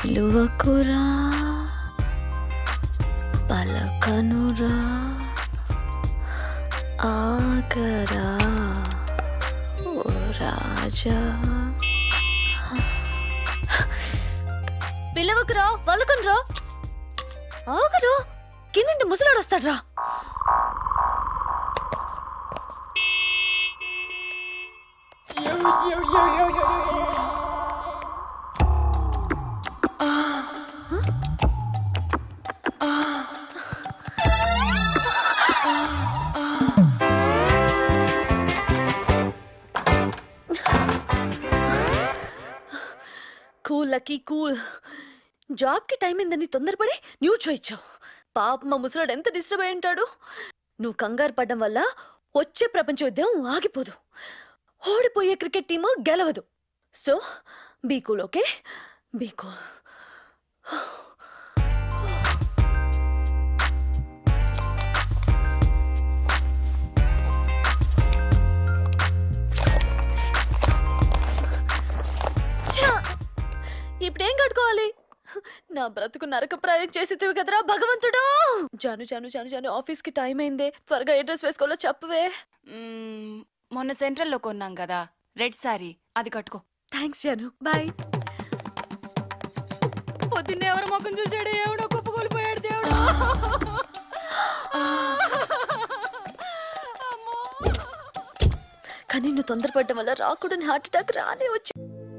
పిలువకురా పలకనురా ఆగరా ఓ రాజా. పిలవకురా పలకనురా ఆగరా కిందంటే ముసలాడు వస్తాడ్రా. Cool lucky cool. జాబ్ కి టైం అయిందని తొందరపడి న్యూస్ ఇచ్చావు. పాప మా ముసలాడు ఎంత డిస్టర్బ్ అయి ఉంటాడు. నువ్వు కంగారు పడ్డం వల్ల వచ్చే ప్రపంచ యుద్ధం ఆగిపోదు, ఓడిపోయే క్రికెట్ టీము గెలవదు. So be cool, okay? Be cool. ఇప్పుడేం కట్టుకోవాలి? నా బ్రతుకు నరకప్రాయం చేసేదివి కదరా భగవంతుడు. జాను జాను జాను జాను ఆఫీస్ కి టైం అయిందే, త్వరగా ఏ డ్రెస్ వేసుకోవాలో చెప్పవే. మొన్న సెంట్రల్ లో కొన్నాం కదా రెడ్ సారీ, అది కట్టుకో. థ్యాంక్స్ జాను, బాయ్. పొద్దున్నే ఎవరి ముఖం చూసాడు, ఎవడో కుప్పకూలిపోయాడు దేవుడు. కానీ నువ్వు తొందరపడడం వల్ల రాకూడని హార్ట్ అటాక్ రానే వచ్చి.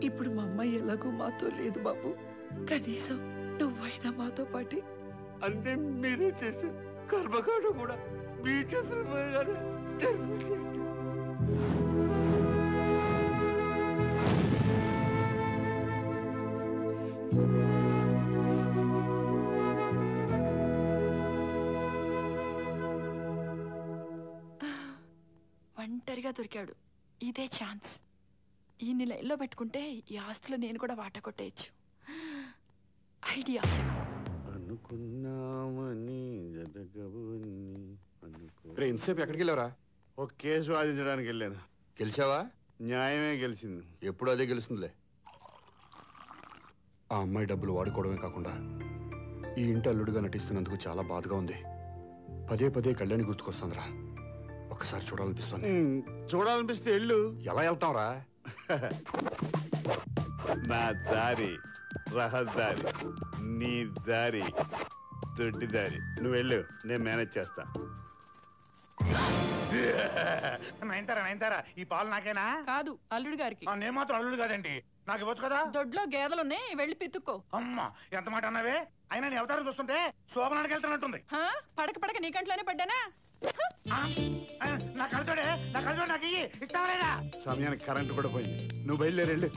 ఇప్పుడు మా అమ్మాయి ఎలాగో మాతో లేదు బాబు, కనీసం నువ్వైనా మాతో పాటి. అంటే మీరే చేసే కర్మకాండ కూడా మీ చేసిన ఒంటరిగా దొరికాడు, ఇదే ఛాన్స్. ఈ లైన్లో పెట్టుకుంటే ఈ ఆస్తులు నేను కూడా వాట కొట్టేయచ్చు. ఐడియా. ఇంతసేపు ఎక్కడికి వెళ్ళావరా? ఒక కేసు వాదించడానికి వెళ్ళాను. గెలిచావా? న్యాయమే గెలిచింది. ఎప్పుడు అదే గెలుస్తుందిలే. ఆ అమ్మాయి డబ్బులు వాడుకోవడమే కాకుండా ఈ ఇంటి అల్లుడుగా నటిస్తున్నందుకు చాలా బాధగా ఉంది. పదే పదే కళ్యాణి గుర్తుకొస్తుందిరా. ఒక్కసారి చూడాలనిపిస్తుంది. చూడాలనిపిస్తే వెళ్ళు. ఎలా వెళ్తాం రా? నా దారి రహదారి, నీ దారి దొడ్డి దారి. నువ్వు వెళ్ళు, నేను మేనేజ్ చేస్తా. నైంతారా ఈ పాలు నాకేనా? కాదు, అల్లుడు గారికి. నేను మాత్రం అల్లుడు కాదండి, నాకు ఇవ్వచ్చు కదా. దొడ్లో గేదెలున్నాయి, వెళ్ళి పితుక్కో. అమ్మా ఎంత మాట అన్నావే. అయినా నీ అవతారం చూస్తుంటే శోభనానికి వెళ్తున్నట్టుంది. పడక పడక నీ కంట్లోనే పడ్డానా? నా కలచోడే నాకు ఇయ్యి, ఇస్తావా లేదా? సమయానికి కరెంటు కూడా పోయింది. నువ్వు బయలుదేరెళ్ళు.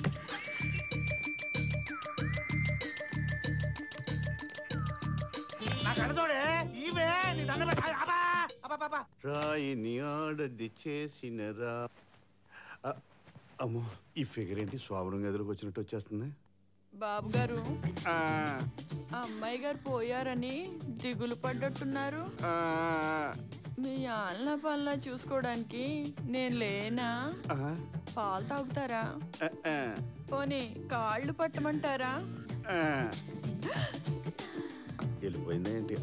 నా కలచోడే ఇవే నీ దండ రాయిని ఆడది చేసిన రా. అమ్మో, ఈ ఫిగర్ ఏంటి స్వాభరంగా ఎదురుకు వచ్చినట్టు వచ్చేస్తుంది. బాబు గారు, అమ్మాయి గారు పోయారని దిగులు పడ్డట్టున్నారు. మీ ఆలన పాలన చూసుకోవడానికి నేను లేనా? పాలు తాగుతారా? పోనీ కాళ్ళు పట్టమంటారా? వెళ్ళిపోయిందా ఏంటి?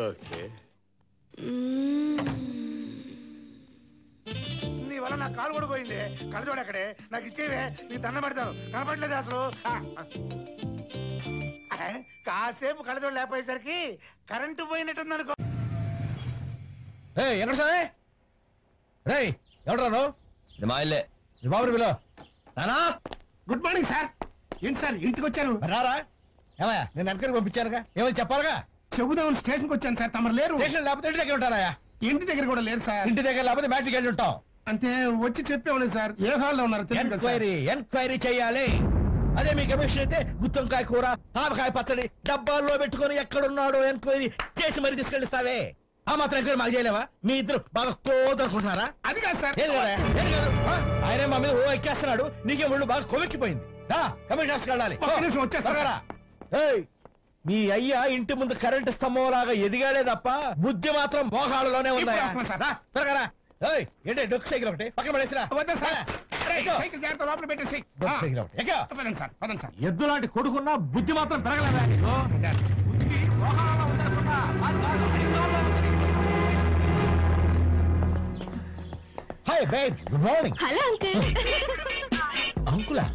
ఓకే. నీ వల్ల నా కాలు కూడా పోయింది. కలచోడు అక్కడే, నాకు ఇచ్చేవే, నీ దండం పెడతాను. కనపడలేదు అసలు. కాసేపు కలచోడు లేకపోయేసరికి కరెంటు పోయినట్టుంది అనుకో. ఎక్కడ సార్? రే ఎవడరా? మా ఇల్లే. మీ బాబుని పిలో. Good morning sir. ఏంటి సార్ ఇంటికి వచ్చారు? రారా ఏమయ్యా, నేను వెనకరికి పంపించానుగా, ఏమని చెప్పాలిగా? చెబుదామని స్టేషన్కి వచ్చాను సార్, తమరు లేరు. స్టేషన్ లేకపోతే ఇంటి దగ్గర ఉంటారా? ఇంటి దగ్గర కూడా లేరు సార్. ఇంటి దగ్గర లేకపోతే మ్యాట్రికి వెళ్ళి ఉంటాం. అంటే వచ్చి చెప్పేవాళ్ళు సార్ ఏ హాల్లో ఉన్నారు ఎంక్వైరీ చేయాలి. అదే మీ కమిషన్ అయితే గుత్తంకాయ కూర, ఆవకాయ పచ్చడి డబ్బాల్లో పెట్టుకొని ఎక్కడున్నాడో ఎంక్వైరీ చేసి మరి తీసుకెళ్ళిస్తావే. ఆ మాత్రం ఎంక్వైరీ మాకు చేయలేవా? మీ ఇద్దరు బాగా క్లోజ్ అనుకుంటున్నారా? అది కాదు సార్. ఆయన మా మీద ఓ ఎక్కేస్తున్నాడు, నీకే ముళ్ళు బాగా కొవ్వెక్కిపోయింది. కమిషన్ ఆఫీస్కి వెళ్ళాలి. వచ్చేస్తారా? మీ అయ్యా ఇంటి ముందు కరెంటు స్తంభం లాగా ఎదిగాడే తప్ప బుద్ధి మాత్రం మోకాళ్ళలోనే ఉన్నాయా? త్వరగా ఏంటి డొక్కు సైకిల్ ఒకటి పక్కన పడేసిరా. ఎద్దు లాంటి కొడుకున్నా బుద్ధి మాత్రం పెరగలేదా? Hi babe, good morning. Hello uncle. అంకులా?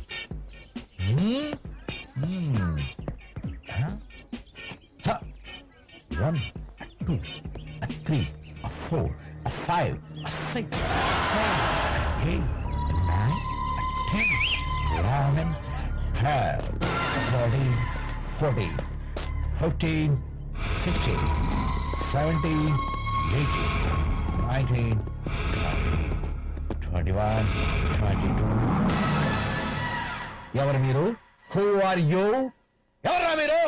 1 2 3 4 5 6 7 8 9 10 11 12 13 14 15 16 17 18 19 21 22. ఎవరు మీరు? Who are you? ఎవరా మీరు?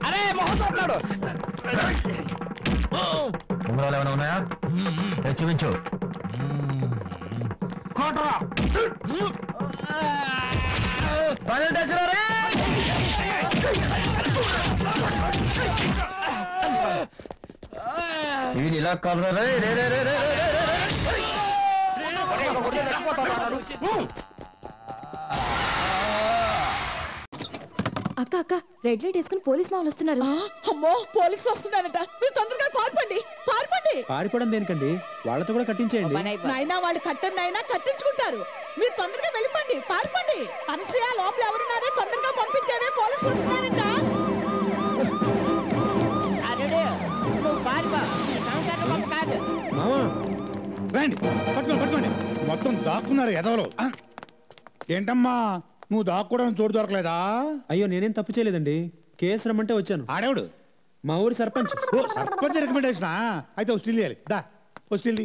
అరే మొహం చూస్తున్నాడు. ఉంగరాలు ఏమైనా ఉన్నాయా? చూపించు. వీడు ఇలా కాదు. అక్క అక్క, రెడ్ లైట్ వేసుకుని పోలీస్ మామూలు వస్తున్నారు. అమ్మో, పోలీసులు వస్తున్నారట. మీరు తొందరగా పారిపోండి. పారిపోవడం దేనికండి? వాళ్ళతో కూడా కట్టించేయండి. నాయనా వాళ్ళు కట్టనైనా కట్టించుకుంటారు. మీరు తొందరగా వెళ్ళిపోండి, పారిపోండి. అనసూయ, లోపల ఎవరున్నారో తొందరగా పంపించేవే, పోలీసులు వస్తున్నారట. రండి, పట్టుకోండి. మొత్తం దాక్కున్నారు ఎదవలో. ఏంటమ్మా నువ్వు దాక్కోవడానికి చోటు దొరకలేదా? అయ్యో, నేనేం తప్పు చేయలేదండి. కేసు రమ్మంటే వచ్చాను. ఆడేవాడు మా ఊరి సర్పంచ్. ఓ, సర్పంచ్ రికమెండేషనా? అయితే ఓ స్టిల్ చేయాలి. దా ఓ స్టిల్.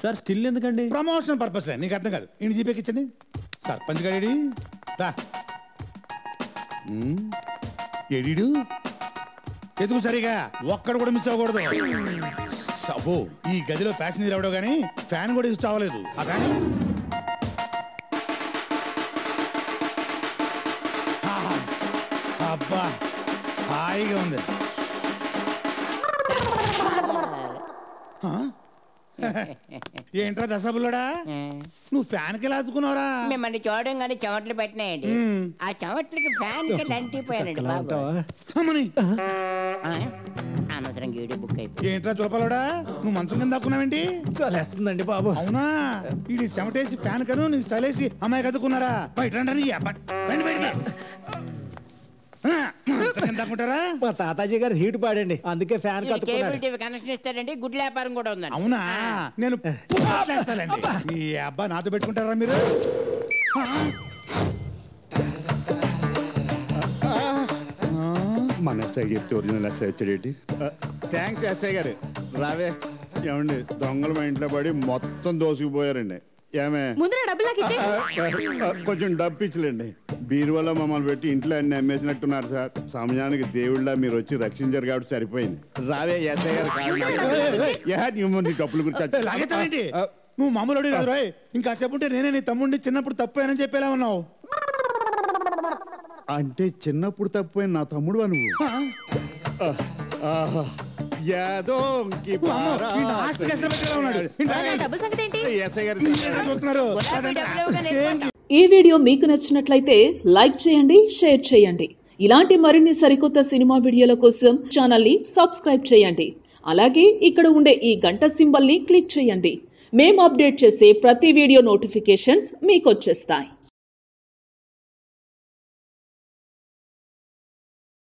సార్ స్టిల్ ఎందుకండి? Promotion purpose. నీకు అర్థం కాదు. ఇంటి జీపేకిచ్చండి. సర్పంచ్ గారి దా. ఎడీడు ఎదుగు సరిగా ఒక్కడు కూడా మిస్ అవ్వకూడదు. అబ్బో, ఈ గదిలో ప్యాసింజర్ ఎవడో గానీ ఫ్యాన్ కూడా ఇష్టం అవ్వలేదు. కానీ అబ్బా హాయిగా ఉంది. ఏంట్రా దసబుల్లోడా, నువ్వు ఫ్యాన్ కి లాదుకున్నావురా? మిమ్మల్ని చూడడం కానీ చెమట్లు పెట్టినాయండి. ఆ చెమట్లకి ఫ్యాన్ కి లంటిపోయానండి బాబు. అనవసరం గీడి బుక్ అయిపోయి. ఏంట్రా చూపలోడా, నువ్వు మంచం కింద దాక్కున్నావేంటి? చలేస్తుందండి బాబు. అవునా, ఇది చెమటేసి ఫ్యాన్ కను నీకు చలేసి అమ్మాయి కదుకున్నారా? బయట దాక్కుంటారా? మా తాతాజీ గారు హీట్ పాడండి, అందుకే ఫ్యాన్ కేబుల్ టీవీ కనెక్షన్ ఇస్తారండి. గుడ్ల వ్యాపారం కూడా ఉందండి. అవునా, నేను మీ అబ్బా నాతో పెట్టుకుంటారా మీరు? మన ఎస్ఐ చెప్తే ఒరిజినల్ ఎస్ఐ వచ్చాడేంటి? థ్యాంక్స్ ఎస్ఐ గారు. రావే. ఏమండి, దొంగలు మా ఇంట్లో పడి మొత్తం దోసుకుపోయారండి. ఏమే కొంచెం డబ్బు ఇచ్చలేండి. బీరువాల మమ్మల్ని పెట్టి ఇంట్లో అన్ని అమ్మేసినట్టున్నారు సార్. సమయానికి దేవుళ్ళ మీరు వచ్చి రక్షించారు కాబట్టి సరిపోయింది. రావే ఎస్ఐ గారు. కప్పులు గురించి నువ్వు మామూలు అడిగి కదా రాయ్. ఇంకా సేపు ఉంటే నేనే నీ తమ్ముడిని చిన్నప్పుడు తప్పేనని చెప్పేలా ఉన్నావు. అంటే చిన్నప్పుడు తప్పైన నా తమ్ముడు నువ్వు? ఈ వీడియో మీకు నచ్చినట్లయితే లైక్ చేయండి, షేర్ చేయండి. ఇలాంటి మరిన్ని సరికొత్త సినిమా వీడియోల కోసం ఛానల్ ని సబ్స్క్రైబ్ చేయండి. అలాగే ఇక్కడ ఉండే ఈ గంట సింబల్ని క్లిక్ చేయండి. మేము అప్డేట్ చేసే ప్రతి వీడియో నోటిఫికేషన్స్ మీకు వచ్చేస్తాయి.